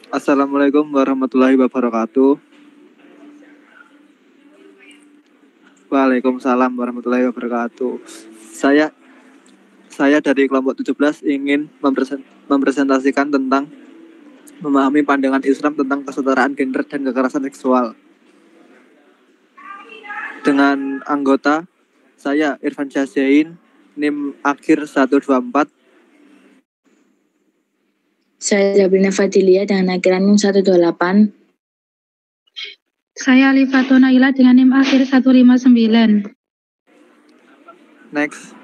Assalamualaikum warahmatullahi wabarakatuh. Waalaikumsalam warahmatullahi wabarakatuh. Saya dari kelompok 17 ingin mempresentasikan tentang memahami pandangan Islam tentang kesetaraan gender dan kekerasan seksual. Dengan anggota saya Irfan Syahzain, NIM akhir 124. Saya Sabrina Fadilia dengan akhiran NIM 128. Saya Alifatun Naila dengan NIM akhir 159. Next.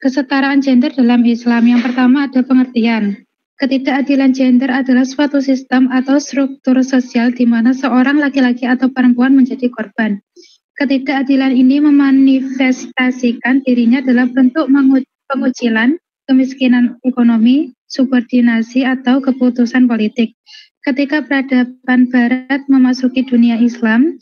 Kesetaraan gender dalam Islam. Yang pertama ada pengertian. Ketidakadilan gender adalah suatu sistem atau struktur sosial di mana seorang laki-laki atau perempuan menjadi korban. Ketidakadilan ini memanifestasikan dirinya dalam bentuk pengucilan, kemiskinan ekonomi, subordinasi, atau keputusan politik. Ketika peradaban Barat memasuki dunia Islam,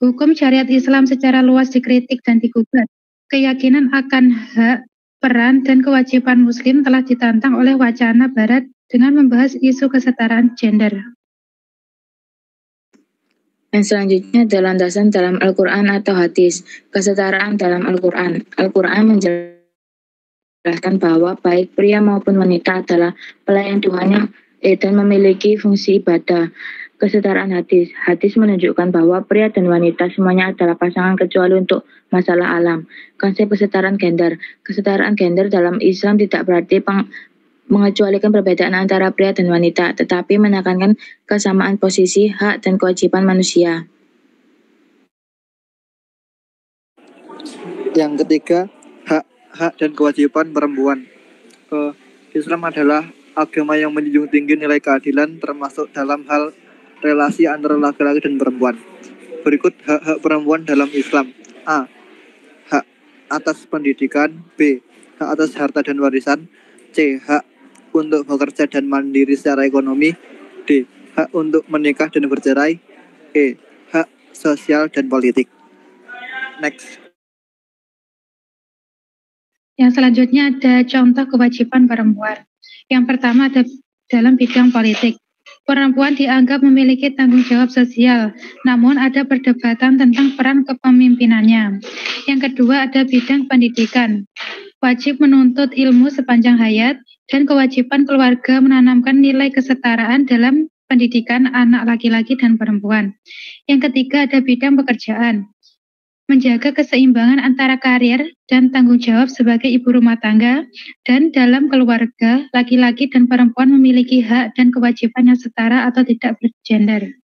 hukum syariat Islam secara luas dikritik dan digugat. Keyakinan akan hak, peran, dan kewajiban Muslim telah ditantang oleh wacana Barat dengan membahas isu kesetaraan gender. Yang selanjutnya adalah landasan dalam Al-Quran atau hadis. Kesetaraan dalam Al-Quran. Al-Quran menjelaskan bahwa baik pria maupun wanita adalah pelayan Tuhan dan memiliki fungsi ibadah. Kesetaraan hadis. Hadis menunjukkan bahwa pria dan wanita semuanya adalah pasangan kecuali untuk masalah alam. Konsep kesetaraan gender. Kesetaraan gender dalam Islam tidak berarti mengecualikan perbedaan antara pria dan wanita, tetapi menekankan kesamaan posisi, hak, dan kewajiban manusia. Yang ketiga, hak dan kewajiban perempuan. Islam adalah agama yang menjunjung tinggi nilai keadilan termasuk dalam hal relasi antara laki-laki dan perempuan. Berikut hak-hak perempuan dalam Islam. A. Hak atas pendidikan. B. Hak atas harta dan warisan. C. Hak untuk bekerja dan mandiri secara ekonomi. D. Hak untuk menikah dan bercerai. E. Hak sosial dan politik. Next. Yang selanjutnya ada contoh kewajiban perempuan. Yang pertama ada dalam bidang politik. Perempuan dianggap memiliki tanggung jawab sosial, namun ada perdebatan tentang peran kepemimpinannya. Yang kedua ada bidang pendidikan. Wajib menuntut ilmu sepanjang hayat dan kewajiban keluarga menanamkan nilai kesetaraan dalam pendidikan anak laki-laki dan perempuan. Yang ketiga ada bidang pekerjaan. Menjaga keseimbangan antara karir dan tanggung jawab sebagai ibu rumah tangga, dan dalam keluarga, laki-laki dan perempuan memiliki hak dan kewajiban yang setara atau tidak bergender.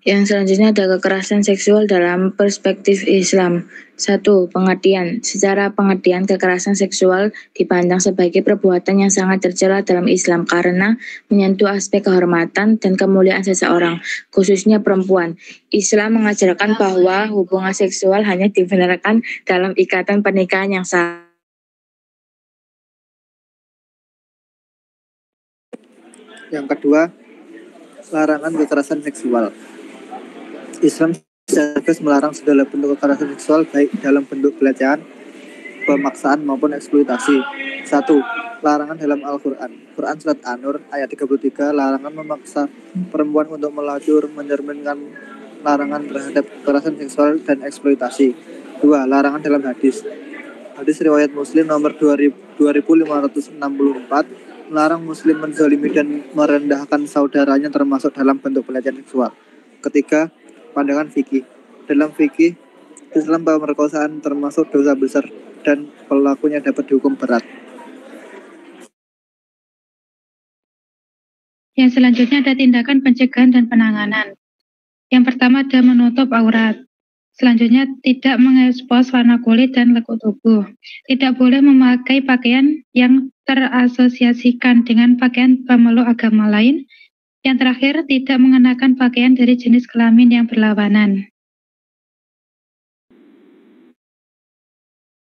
Yang selanjutnya ada kekerasan seksual dalam perspektif Islam. 1. Pengertian. Secara pengertian, kekerasan seksual dipandang sebagai perbuatan yang sangat tercela dalam Islam karena menyentuh aspek kehormatan dan kemuliaan seseorang, khususnya perempuan. Islam mengajarkan bahwa hubungan seksual hanya dibenarkan dalam ikatan pernikahan yang sah. Yang kedua, larangan kekerasan seksual. Islam secara tegas melarang segala bentuk kekerasan seksual baik dalam bentuk pelecehan, pemaksaan maupun eksploitasi. 1. Larangan dalam Al-Quran. Quran Surat An-Nur ayat 33, larangan memaksa perempuan untuk melacur, mencerminkan larangan terhadap kekerasan seksual dan eksploitasi. 2. Larangan dalam hadis. Hadis riwayat Muslim nomor 2564 melarang Muslim menzalimi dan merendahkan saudaranya termasuk dalam bentuk pelecehan seksual. Ketiga, pandangan fikih. Dalam fikih Islam pemerkosaan termasuk dosa besar dan pelakunya dapat dihukum berat. Yang selanjutnya ada tindakan pencegahan dan penanganan. Yang pertama ada menutup aurat. Selanjutnya tidak mengekspos warna kulit dan lekuk tubuh. Tidak boleh memakai pakaian yang terasosiasikan dengan pakaian pemeluk agama lain. Yang terakhir, tidak mengenakan pakaian dari jenis kelamin yang berlawanan.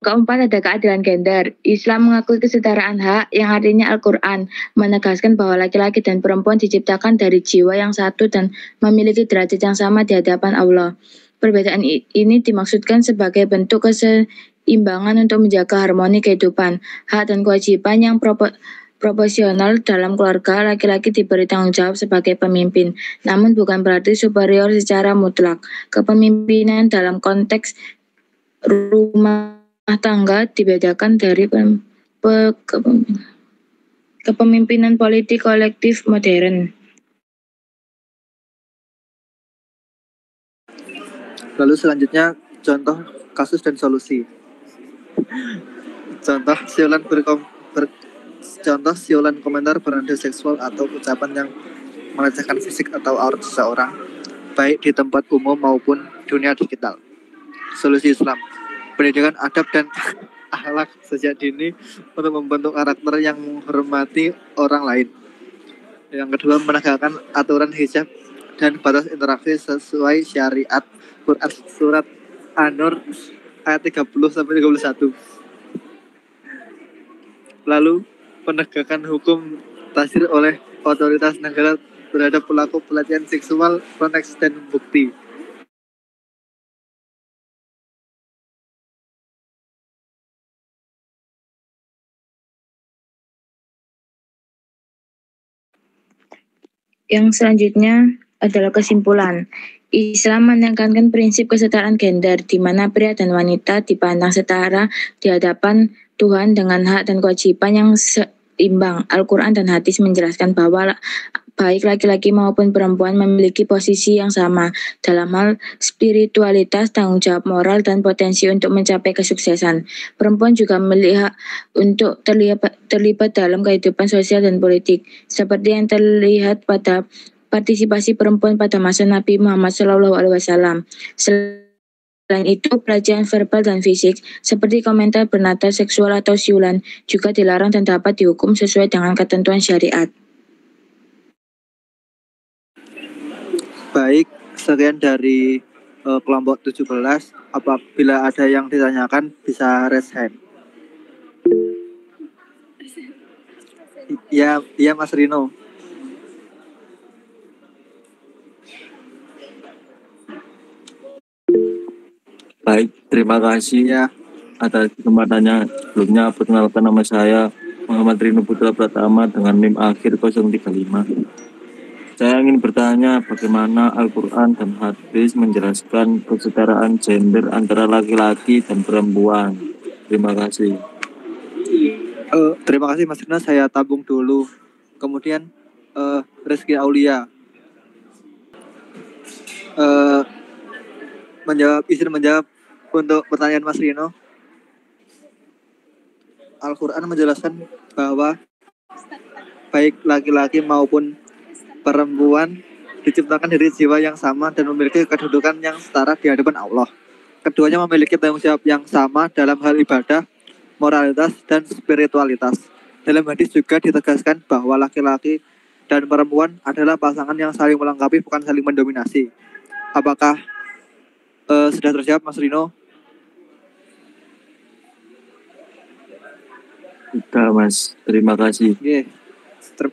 Keempat ada keadilan gender. Islam mengakui kesetaraan hak yang artinya Al-Quran menegaskan bahwa laki-laki dan perempuan diciptakan dari jiwa yang satu dan memiliki derajat yang sama di hadapan Allah. Perbedaan ini dimaksudkan sebagai bentuk keseimbangan untuk menjaga harmoni kehidupan. Hak dan kewajiban yang proporsional dalam keluarga, laki-laki diberi tanggung jawab sebagai pemimpin, namun bukan berarti superior secara mutlak. Kepemimpinan dalam konteks rumah tangga dibedakan dari kepemimpinan politik kolektif modern. Lalu selanjutnya contoh kasus dan solusi. Contoh siulan komentar bernada seksual atau ucapan yang melecehkan fisik atau aurat seseorang, baik di tempat umum maupun dunia digital. Solusi Islam: pendidikan adab dan akhlak sejak dini untuk membentuk karakter yang menghormati orang lain. Yang kedua, menegakkan aturan hijab dan batas interaksi sesuai syariat Quran surat An-Nur ayat 30-31. Lalu, penegakan hukum tasir oleh otoritas negara terhadap pelaku pelecehan seksual, konteks dan bukti. Yang selanjutnya adalah kesimpulan. Islam menekankan prinsip kesetaraan gender, di mana pria dan wanita dipandang setara di hadapan Tuhan dengan hak dan kewajiban yang seimbang. Al-Quran dan hadis menjelaskan bahwa baik laki-laki maupun perempuan memiliki posisi yang sama dalam hal spiritualitas, tanggung jawab moral, dan potensi untuk mencapai kesuksesan. Perempuan juga melihat untuk terlibat dalam kehidupan sosial dan politik, seperti yang terlihat pada partisipasi perempuan pada masa Nabi Muhammad SAW. Selain itu, pelecehan verbal dan fisik, seperti komentar bernada seksual atau siulan, juga dilarang dan dapat dihukum sesuai dengan ketentuan syariat. Baik, sekian dari kelompok 17. Apabila ada yang ditanyakan, bisa raise hand. Ya, Mas Rino. Baik, terima kasih Ya. atas kesempatannya. Sebelumnya, perkenalkan nama saya Muhammad Rino Putra Pratama dengan NIM akhir 035. Saya ingin bertanya bagaimana Al-Quran dan hadis menjelaskan kesetaraan gender antara laki-laki dan perempuan. Terima kasih. Terima kasih Mas Rino, saya tabung dulu. Kemudian Rizky Aulia izin menjawab untuk pertanyaan Mas Rino. Al-Quran menjelaskan bahwa baik laki-laki maupun perempuan diciptakan dari jiwa yang sama dan memiliki kedudukan yang setara di hadapan Allah. Keduanya memiliki tanggung jawab yang sama dalam hal ibadah, moralitas, dan spiritualitas. Dalam hadis juga ditegaskan bahwa laki-laki dan perempuan adalah pasangan yang saling melengkapi, bukan saling mendominasi. Apakah sudah terjawab, Mas Rino? Sudah, Mas. Terima kasih. Oke,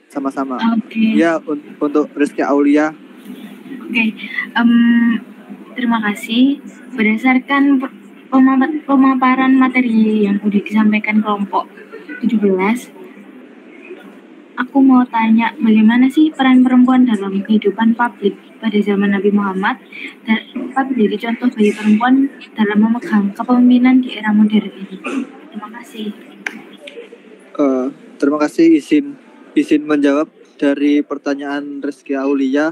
sama-sama. Oke. Ya, untuk Rizky Aulia. Oke. Terima kasih. Berdasarkan pemaparan materi yang sudah disampaikan kelompok 17, aku mau tanya bagaimana sih peran perempuan dalam kehidupan publik pada zaman Nabi Muhammad dan dapat menjadi contoh bagi perempuan dalam memegang kepemimpinan di era modern ini. Terima kasih. Terima kasih, izin menjawab dari pertanyaan Rizky Aulia.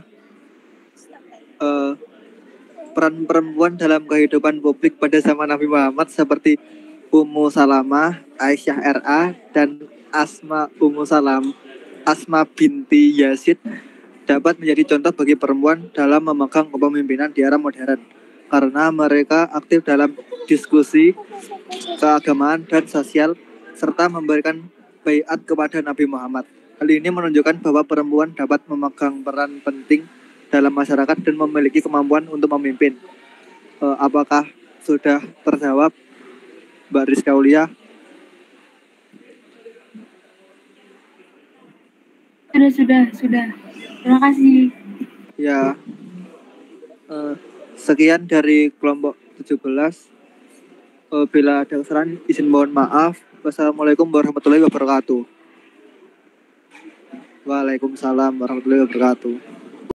Peran perempuan dalam kehidupan publik pada zaman Nabi Muhammad seperti Ummu Salamah, Aisyah RA, dan Asma binti Yazid dapat menjadi contoh bagi perempuan dalam memegang kepemimpinan di era modern karena mereka aktif dalam diskusi keagamaan dan sosial serta memberikan baiat kepada Nabi Muhammad. Hal ini menunjukkan bahwa perempuan dapat memegang peran penting dalam masyarakat dan memiliki kemampuan untuk memimpin. Apakah sudah terjawab, Mbak Rizky Aulia? Sudah. Terima kasih. Ya, sekian dari kelompok 17. Bila ada kesalahan, izin mohon maaf. Wassalamualaikum warahmatullahi wabarakatuh. Waalaikumsalam warahmatullahi wabarakatuh.